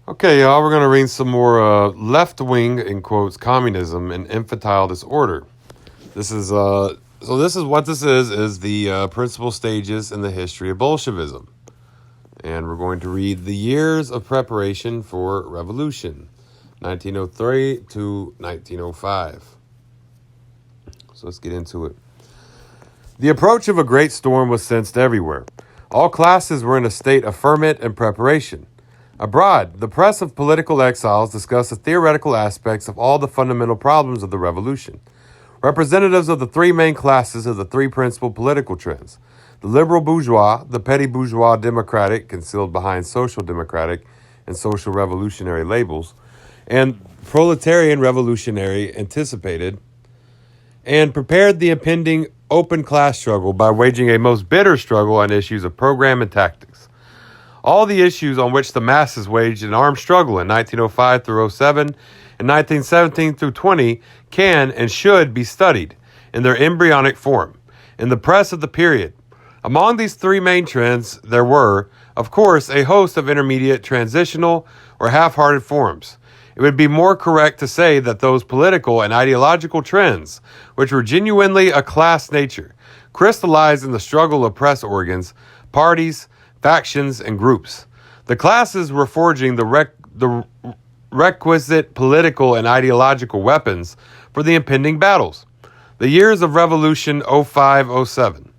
Okay, y'all, we're going to read some more left-wing, in quotes, communism and infantile disorder. This is what this is the principal stages in the history of Bolshevism. And we're going to read the years of preparation for revolution, 1903 to 1905. So let's get into it. The approach of a great storm was sensed everywhere. All classes were in a state of ferment and preparation. Abroad, the press of political exiles discussed the theoretical aspects of all the fundamental problems of the revolution. Representatives of the three main classes of the three principal political trends, the liberal bourgeois, the petty bourgeois democratic, concealed behind social democratic and social revolutionary labels, and proletarian revolutionary anticipated, and prepared the impending open class struggle by waging a most bitter struggle on issues of program and tactics. All the issues on which the masses waged an armed struggle in 1905 through 07 and 1917 through 20 can and should be studied in their embryonic form in the press of the period. Among these three main trends, there were, of course, a host of intermediate, transitional, or half-hearted forms. It would be more correct to say that those political and ideological trends, which were genuinely a class nature, crystallized in the struggle of press organs, parties, factions, and groups. The classes were forging the requisite political and ideological weapons for the impending battles. The years of Revolution 05-07.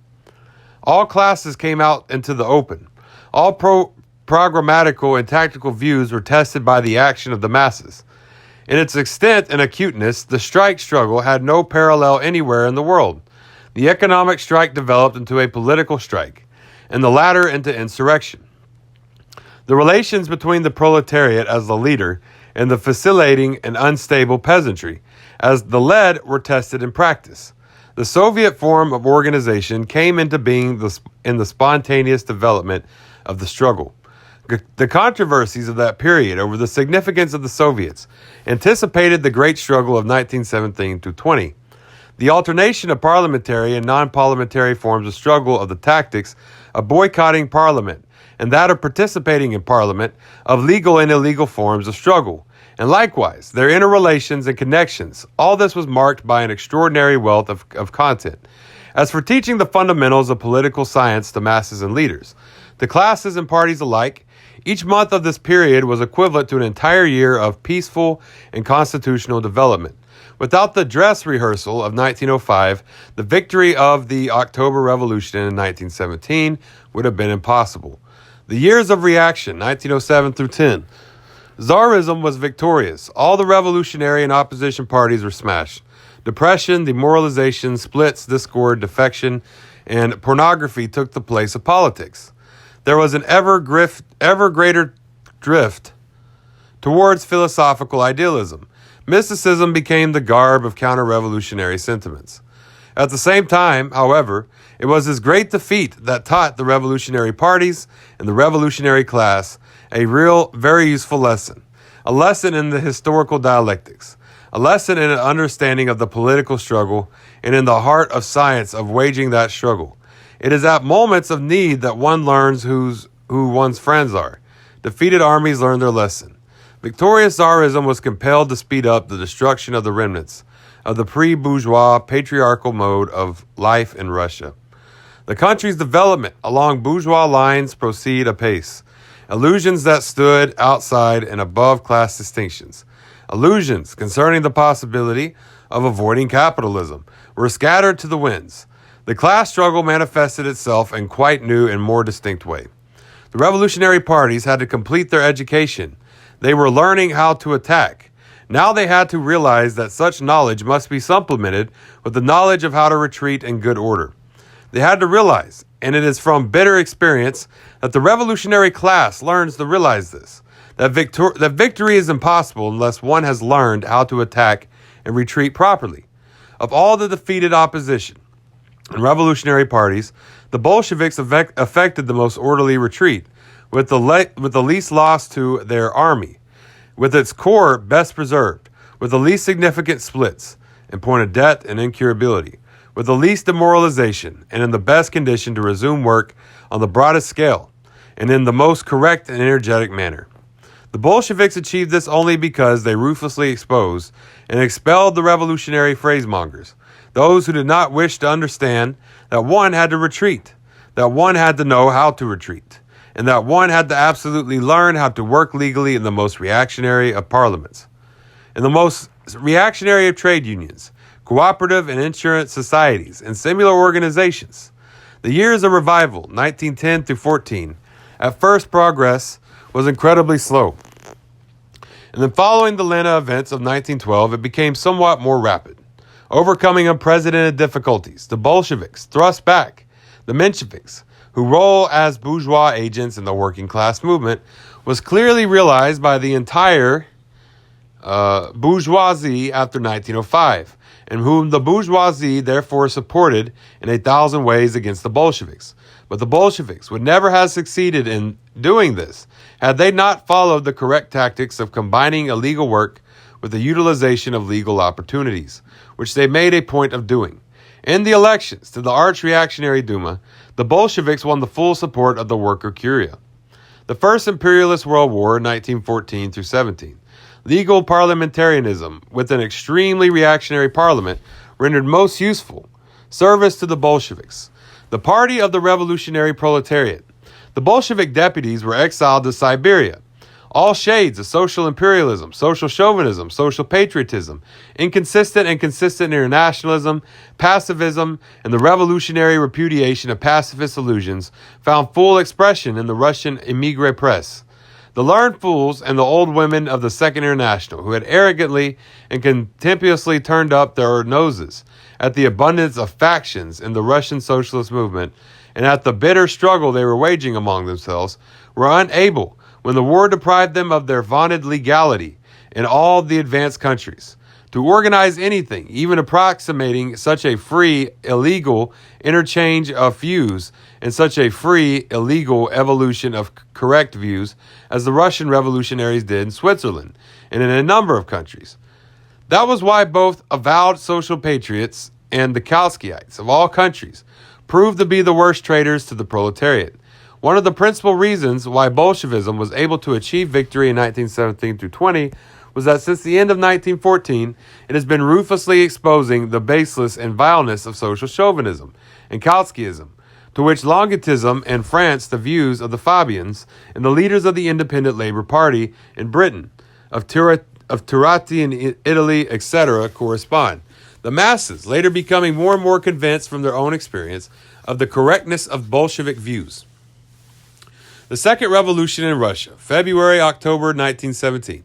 All classes came out into the open. All programmatical and tactical views were tested by the action of the masses. In its extent and acuteness, the strike struggle had no parallel anywhere in the world. The economic strike developed into a political strike, and the latter into insurrection. The relations between the proletariat as the leader and the vacillating and unstable peasantry as the led were tested in practice. The Soviet form of organization came into being in the spontaneous development of the struggle. The controversies of that period over the significance of the Soviets anticipated the great struggle of 1917 to 20. The alternation of parliamentary and non-parliamentary forms of struggle of the tactics of boycotting parliament and that of participating in parliament of legal and illegal forms of struggle, and likewise their interrelations and connections. All this was marked by an extraordinary wealth of content. As for teaching the fundamentals of political science to masses and leaders, to classes and parties alike, each month of this period was equivalent to an entire year of peaceful and constitutional development. Without the dress rehearsal of 1905, the victory of the October Revolution in 1917 would have been impossible. The years of reaction, 1907 through 10. Tsarism was victorious. All the revolutionary and opposition parties were smashed. Depression, demoralization, splits, discord, defection, and pornography took the place of politics. There was an ever greater drift towards philosophical idealism. Mysticism became the garb of counter-revolutionary sentiments. At the same time, however, it was this great defeat that taught the revolutionary parties and the revolutionary class a real, very useful lesson. A lesson in the historical dialectics. A lesson in an understanding of the political struggle and in the heart of science of waging that struggle. It is at moments of need that one learns who one's friends are. Defeated armies learn their lesson. Victorious Tsarism was compelled to speed up the destruction of the remnants of the pre-bourgeois patriarchal mode of life in Russia. The country's development along bourgeois lines proceed apace. Illusions that stood outside and above class distinctions, illusions concerning the possibility of avoiding capitalism, were scattered to the winds. The class struggle manifested itself in quite new and more distinct way. The revolutionary parties had to complete their education. They were learning how to attack. Now they had to realize that such knowledge must be supplemented with the knowledge of how to retreat in good order. They had to realize, and it is from bitter experience that the revolutionary class learns to realize this, that victory is impossible unless one has learned how to attack and retreat properly. Of all the defeated opposition and revolutionary parties, the Bolsheviks effected the most orderly retreat, with the least loss to their army, with its core best preserved, with the least significant splits in point of debt and incurability, with the least demoralization, and in the best condition to resume work on the broadest scale, and in the most correct and energetic manner. The Bolsheviks achieved this only because they ruthlessly exposed and expelled the revolutionary phrasemongers, those who did not wish to understand that one had to retreat, that one had to know how to retreat, and that one had to absolutely learn how to work legally in the most reactionary of parliaments, in the most reactionary of trade unions, cooperative and insurance societies, and similar organizations. The years of revival, 1910 through 14, at first progress was incredibly slow. And then following the Lenin events of 1912, it became somewhat more rapid. Overcoming unprecedented difficulties, the Bolsheviks thrust back the Mensheviks, whose role as bourgeois agents in the working class movement was clearly realized by the entire bourgeoisie after 1905, and whom the bourgeoisie therefore supported in 1,000 ways against the Bolsheviks. But the Bolsheviks would never have succeeded in doing this had they not followed the correct tactics of combining illegal work with the utilization of legal opportunities, which they made a point of doing. In the elections to the arch-reactionary Duma, the Bolsheviks won the full support of the worker curia. The First Imperialist World War, 1914 through 17. Legal parliamentarism with an extremely reactionary parliament rendered most useful service to the Bolsheviks, the party of the revolutionary proletariat. The Bolshevik deputies were exiled to Siberia. All shades of social imperialism, social chauvinism, social patriotism, inconsistent and consistent internationalism, pacifism, and the revolutionary repudiation of pacifist illusions found full expression in the Russian emigre press. The learned fools and the old women of the Second International, who had arrogantly and contemptuously turned up their noses at the abundance of factions in the Russian socialist movement and at the bitter struggle they were waging among themselves, were unable, when the war deprived them of their vaunted legality in all the advanced countries, to organize anything, even approximating such a free, illegal interchange of views and such a free, illegal evolution of correct views as the Russian revolutionaries did in Switzerland and in a number of countries. That was why both avowed social patriots and the Kautskytes of all countries proved to be the worst traitors to the proletariat. One of the principal reasons why Bolshevism was able to achieve victory in 1917 through 20 was that since the end of 1914, it has been ruthlessly exposing the baseless and vileness of social chauvinism and Kautskyism, to which Longuetism in France the views of the Fabians and the leaders of the Independent Labour Party in Britain, of Turati in Italy, etc., correspond. The masses later becoming more and more convinced from their own experience of the correctness of Bolshevik views. The Second Revolution in Russia, February-October 1917.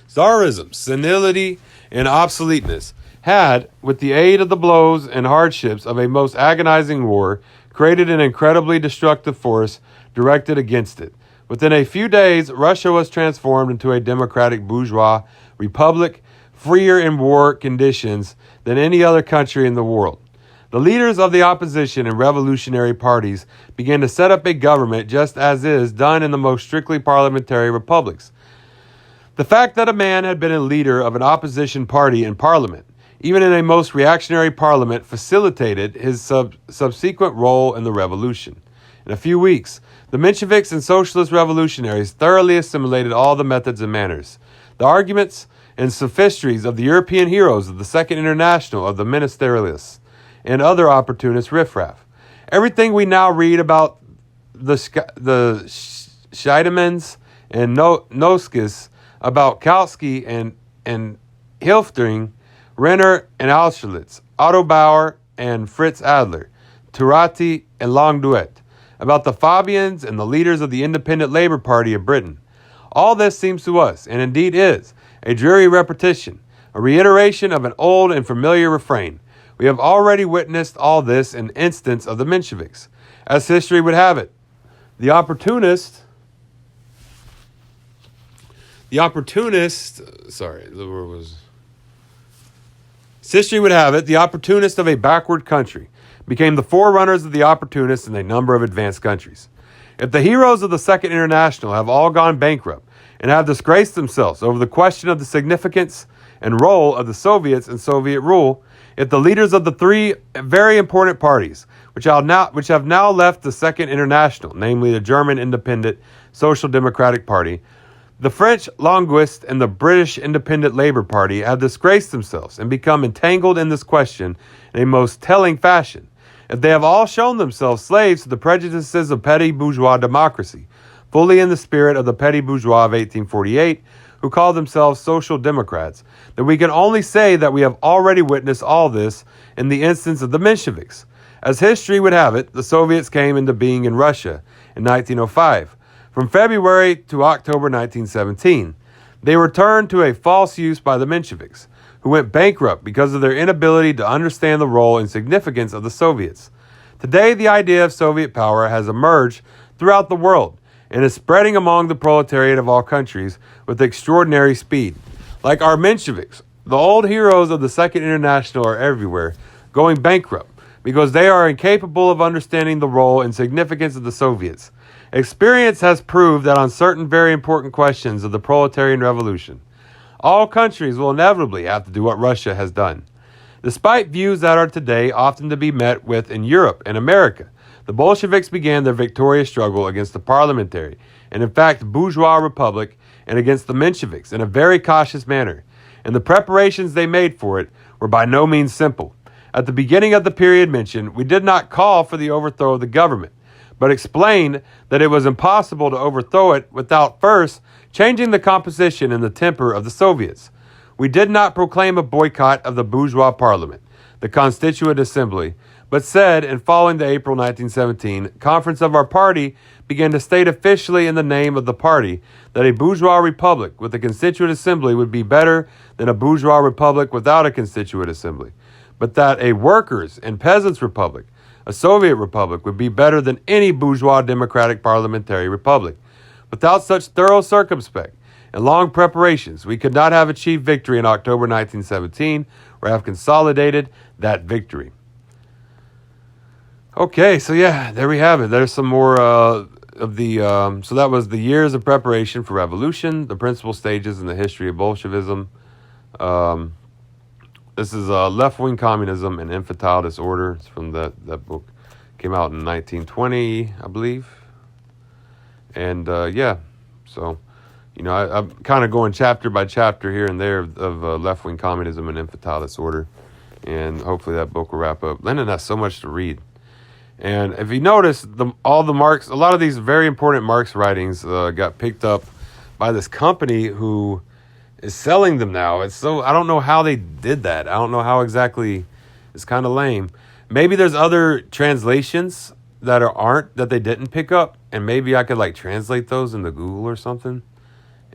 Tsarism, senility, and obsoleteness had, with the aid of the blows and hardships of a most agonizing war, created an incredibly destructive force directed against it. Within a few days, Russia was transformed into a democratic bourgeois republic, freer in war conditions than any other country in the world. The leaders of the opposition and revolutionary parties began to set up a government just as is done in the most strictly parliamentary republics. The fact that a man had been a leader of an opposition party in parliament, even in a most reactionary parliament, facilitated his subsequent role in the revolution. In a few weeks, the Mensheviks and socialist revolutionaries thoroughly assimilated all the methods and manners, the arguments and sophistries of the European heroes of the Second International, of the ministerialists, and other opportunist riffraff. Everything we now read about the Scheidemans and Noskis, about Kautsky and Hilftring, Renner and Austerlitz, Otto Bauer and Fritz Adler, Turati and Longuet, about the Fabians and the leaders of the Independent Labour Party of Britain. All this seems to us, and indeed is, a dreary repetition, a reiteration of an old and familiar refrain. We have already witnessed all this in instance of the Mensheviks. As history would have it, the opportunist, history would have it, the opportunist of a backward country became the forerunners of the opportunists in a number of advanced countries. If the heroes of the Second International have all gone bankrupt and have disgraced themselves over the question of the significance and role of the Soviets and Soviet rule, if the leaders of the three very important parties, which have now left the Second International, namely the German Independent Social Democratic Party, The French linguists and the British Independent Labour Party have disgraced themselves and become entangled in this question in a most telling fashion. If they have all shown themselves slaves to the prejudices of petty bourgeois democracy, fully in the spirit of the petty bourgeois of 1848, who called themselves social democrats, then we can only say that we have already witnessed all this in the instance of the Mensheviks. As history would have it, the Soviets came into being in Russia in 1905. From February to October 1917, they were turned to a false use by the Mensheviks, who went bankrupt because of their inability to understand the role and significance of the Soviets. Today, the idea of Soviet power has emerged throughout the world and is spreading among the proletariat of all countries with extraordinary speed. Like our Mensheviks, the old heroes of the Second International are everywhere, going bankrupt because they are incapable of understanding the role and significance of the Soviets. Experience has proved that on certain very important questions of the proletarian revolution, all countries will inevitably have to do what Russia has done. Despite views that are today often to be met with in Europe and America, the Bolsheviks began their victorious struggle against the parliamentary and in fact bourgeois republic and against the Mensheviks in a very cautious manner, and the preparations they made for it were by no means simple. At the beginning of the period mentioned, we did not call for the overthrow of the government, but explained that it was impossible to overthrow it without first changing the composition and the temper of the Soviets. We did not proclaim a boycott of the bourgeois parliament, the Constituent Assembly, but said, in following the April 1917 conference of our party, began to state officially in the name of the party that a bourgeois republic with a Constituent Assembly would be better than a bourgeois republic without a Constituent Assembly, but that a workers' and peasants' republic, a Soviet republic, would be better than any bourgeois democratic parliamentary republic. Without such thorough circumspect and long preparations, we could not have achieved victory in October 1917 or have consolidated that victory. Okay, so yeah, there we have it. There's some more of the... so that was the years of preparation for revolution, the principal stages in the history of Bolshevism. This is Left-Wing Communism and Infantile Disorder. It's from that book. Came out in 1920, I believe. And yeah, so, you know, I'm kind of going chapter by chapter here and there of Left-Wing Communism and Infantile Disorder. And hopefully that book will wrap up. Lenin has so much to read. And if you notice, all the Marx, a lot of these very important Marx writings got picked up by this company who is selling them now. It's so, I don't know how they did that. I don't know how exactly. It's kind of lame. Maybe there's other translations that they didn't pick up, and maybe I could like translate those into Google or something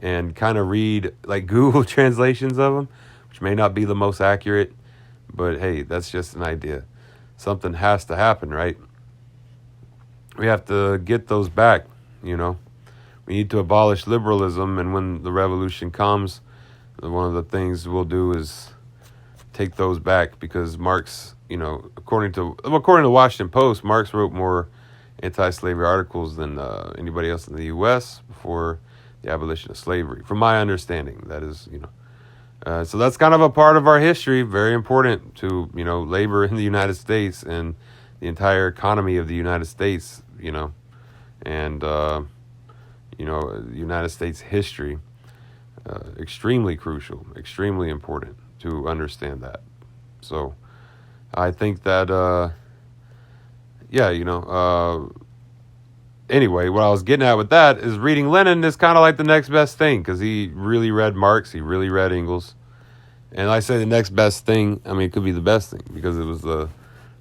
and kind of read like Google translations of them, which may not be the most accurate, but hey, that's just an idea. Something has to happen, right? We have to get those back, you know. We need to abolish liberalism, and when the revolution comes, one of the things we'll do is take those back, because Marx, you know, according to the Washington Post, Marx wrote more anti-slavery articles than anybody else in the U.S. before the abolition of slavery, from my understanding. That is, you know, so that's kind of a part of our history, very important to, you know, labor in the United States and the entire economy of the United States, you know, and you know, the United States history. Extremely crucial, extremely important to understand that. So I think that, yeah, you know, anyway, what I was getting at with that is reading Lenin is kind of like the next best thing, because he really read Marx, he really read Engels. And I say the next best thing, I mean, it could be the best thing, because it was the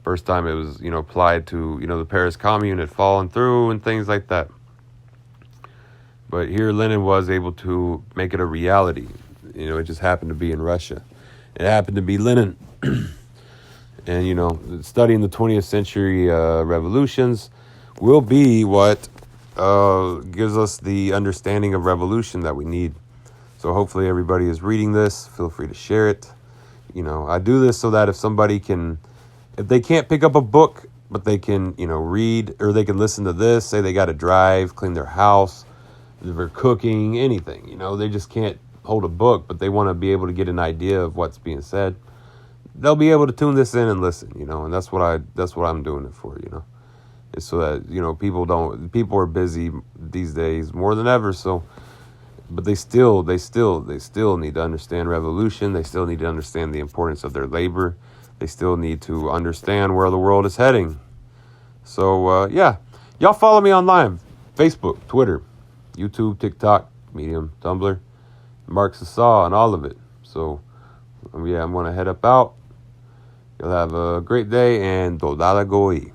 first time it was, you know, applied to, you know, the Paris Commune had fallen through and things like that. But here Lenin was able to make it a reality. You know, it just happened to be in Russia. It happened to be Lenin. And, you know, studying the 20th century revolutions will be what gives us the understanding of revolution that we need. So hopefully everybody is reading this. Feel free to share it. You know, I do this so that if they can't pick up a book, but they can, you know, read, or they can listen to this, say they got to drive, clean their house, they're cooking, anything, you know, they just can't hold a book, but they want to be able to get an idea of what's being said. They'll be able to tune this in and listen, you know, and that's what I'm doing it for, you know. It's so that, you know, people are busy these days more than ever, so But they still need to understand revolution. They still need to understand the importance of their labor. They still need to understand where the world is heading. So, yeah. Y'all follow me online. Facebook, Twitter, YouTube, TikTok, Medium, Tumblr, Mark Saw, and all of it. So, yeah, I'm going to head up out. You'll have a great day, and Todala Goi.